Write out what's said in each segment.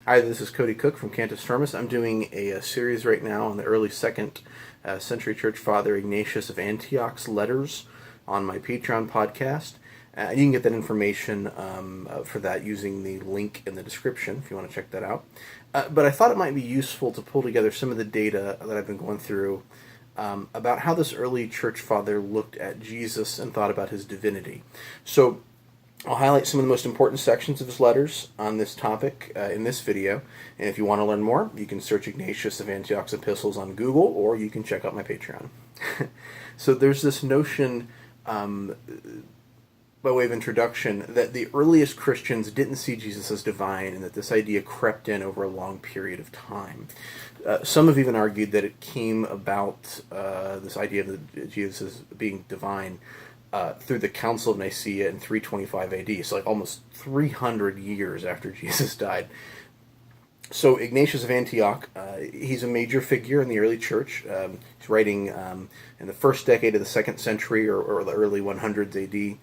Hi, this is Cody Cook from Cantus Firmus. I'm doing a series right now on the early second century church father Ignatius of Antioch's letters on my Patreon podcast. You can get that information for that using the link in the description if you want to check that out. But I thought it might be useful to pull together some of the data that I've been going through about how this early church father looked at Jesus and thought about his divinity. So I'll highlight some of the most important sections of his letters on this topic in this video. And if you want to learn more, you can search Ignatius of Antioch's epistles on Google, or you can check out my Patreon. So there's this notion, by way of introduction, that the earliest Christians didn't see Jesus as divine, and that this idea crept in over a long period of time. Some have even argued that it came about, this idea of Jesus as being divine, through the Council of Nicea in 325 AD, so like almost 300 years after Jesus died. So Ignatius of Antioch, he's a major figure in the early church. He's writing in the first decade of the second century, or the early 100s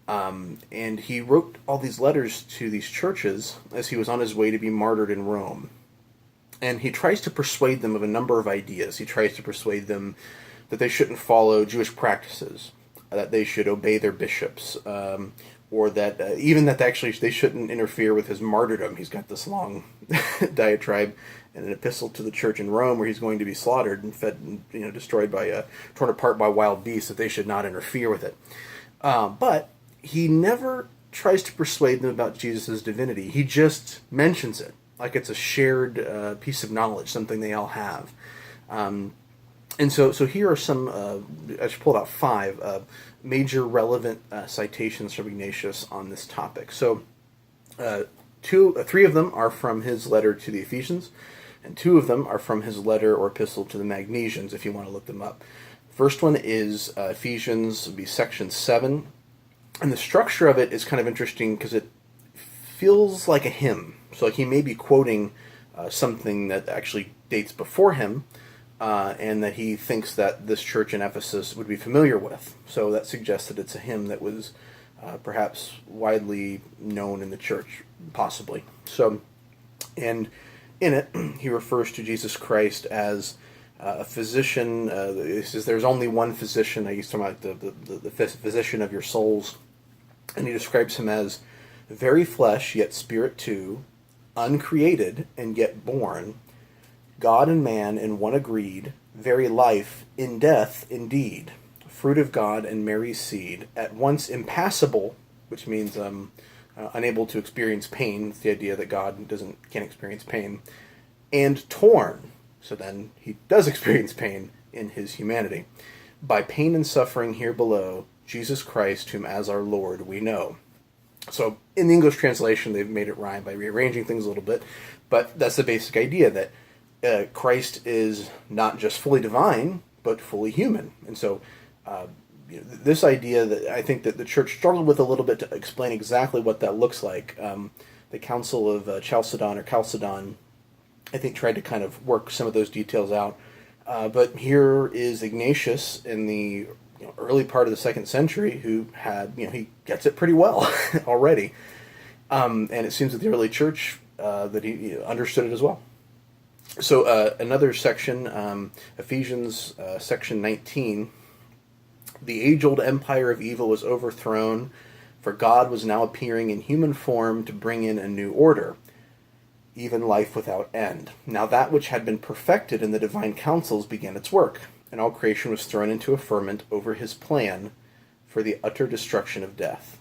AD. And he wrote all these letters to these churches as he was on his way to be martyred in Rome. And he tries to persuade them of a number of ideas. He tries to persuade them that they shouldn't follow Jewish practices, that they should obey their bishops, or that even that they shouldn't interfere with his martyrdom. He's got this long diatribe in an epistle to the church in Rome where he's going to be slaughtered and fed, destroyed by, torn apart by wild beasts, that they should not interfere with it. But he never tries to persuade them about Jesus' divinity. He just mentions it like it's a shared piece of knowledge, something they all have. And so here are some, I just pulled out 5 major relevant citations from Ignatius on this topic. So 3 of them are from his letter to the Ephesians, and 2 of them are from his letter or epistle to the Magnesians, if you want to look them up. First one is Ephesians, would be section 7, and the structure of it is kind of interesting because it feels like a hymn. So like he may be quoting something that actually dates before him, and that he thinks that this church in Ephesus would be familiar with. So that suggests that it's a hymn that was perhaps widely known in the church, possibly. So, and in it, he refers to Jesus Christ as a physician. He says there's only one physician. He's talking about the physician of your souls. And he describes him as very flesh, yet spirit too, uncreated and yet born, God and man in one agreed, very life in death indeed, fruit of God and Mary's seed, at once impassible, which means unable to experience pain. It's the idea that God can't experience pain, and torn. So then he does experience pain in his humanity. By pain and suffering here below, Jesus Christ, whom as our Lord we know. So in the English translation, they've made it rhyme by rearranging things a little bit, but that's the basic idea, that Christ is not just fully divine, but fully human. And so this idea that I think that the church struggled with a little bit to explain exactly what that looks like. The Council of Chalcedon, I think, tried to kind of work some of those details out. But here is Ignatius in the early part of the second century who had, he gets it pretty well already. And it seems that the early church, that he understood it as well. So another section, Ephesians section 19, the age-old empire of evil was overthrown, for God was now appearing in human form to bring in a new order, even life without end. Now that which had been perfected in the divine councils began its work, and all creation was thrown into a ferment over his plan for the utter destruction of death.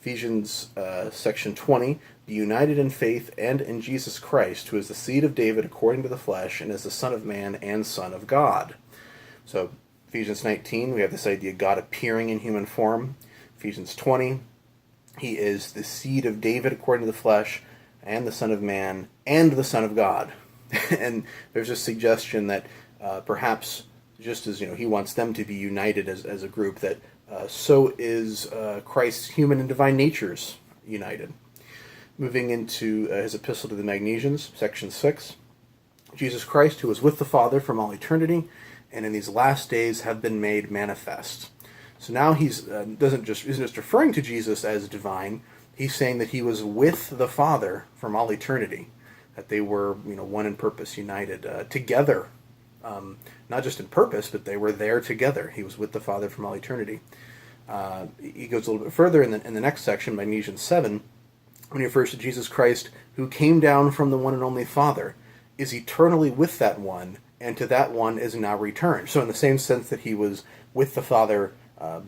Ephesians section 20, be united in faith and in Jesus Christ, who is the seed of David according to the flesh, and is the Son of Man and Son of God. So Ephesians 19, we have this idea of God appearing in human form. Ephesians 20, he is the seed of David according to the flesh, and the Son of Man, and the Son of God. And there's a suggestion that perhaps just as he wants them to be united as a group, that so is Christ's human and divine natures united. Moving into his epistle to the Magnesians, section 6, Jesus Christ, who was with the Father from all eternity, and in these last days have been made manifest. So now he's isn't just referring to Jesus as divine, He's saying that he was with the Father from all eternity, that they were, one in purpose, united, together, not just in purpose, but they were there together. He was with the Father from all eternity. He goes a little bit further in the next section, by Ephesians 7, when he refers to Jesus Christ, who came down from the one and only Father, is eternally with that one, and to that one is now returned. So in the same sense that he was with the Father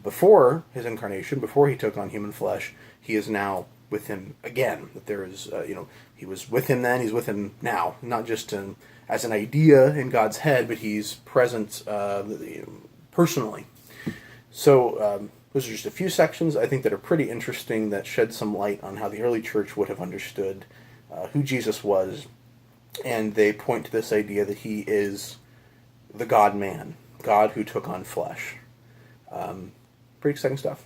before his incarnation, before he took on human flesh, he is now with him again. That there is, he was with him then, he's with him now, not just as an idea in God's head, but he's present personally. So those are just a few sections, I think, that are pretty interesting, that shed some light on how the early church would have understood who Jesus was. And they point to this idea that he is the God-man, God who took on flesh. Pretty exciting stuff.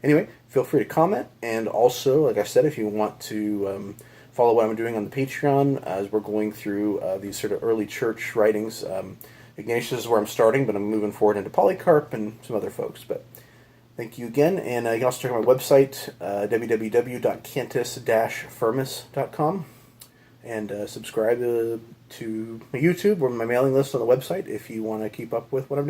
Anyway, feel free to comment, and also, like I said, if you want to follow what I'm doing on the Patreon as we're going through these sort of early church writings. Ignatius is where I'm starting, but I'm moving forward into Polycarp and some other folks. But thank you again, and you can also check out my website, www.cantus-firmus.com, and subscribe to my YouTube or my mailing list on the website if you want to keep up with what I'm doing.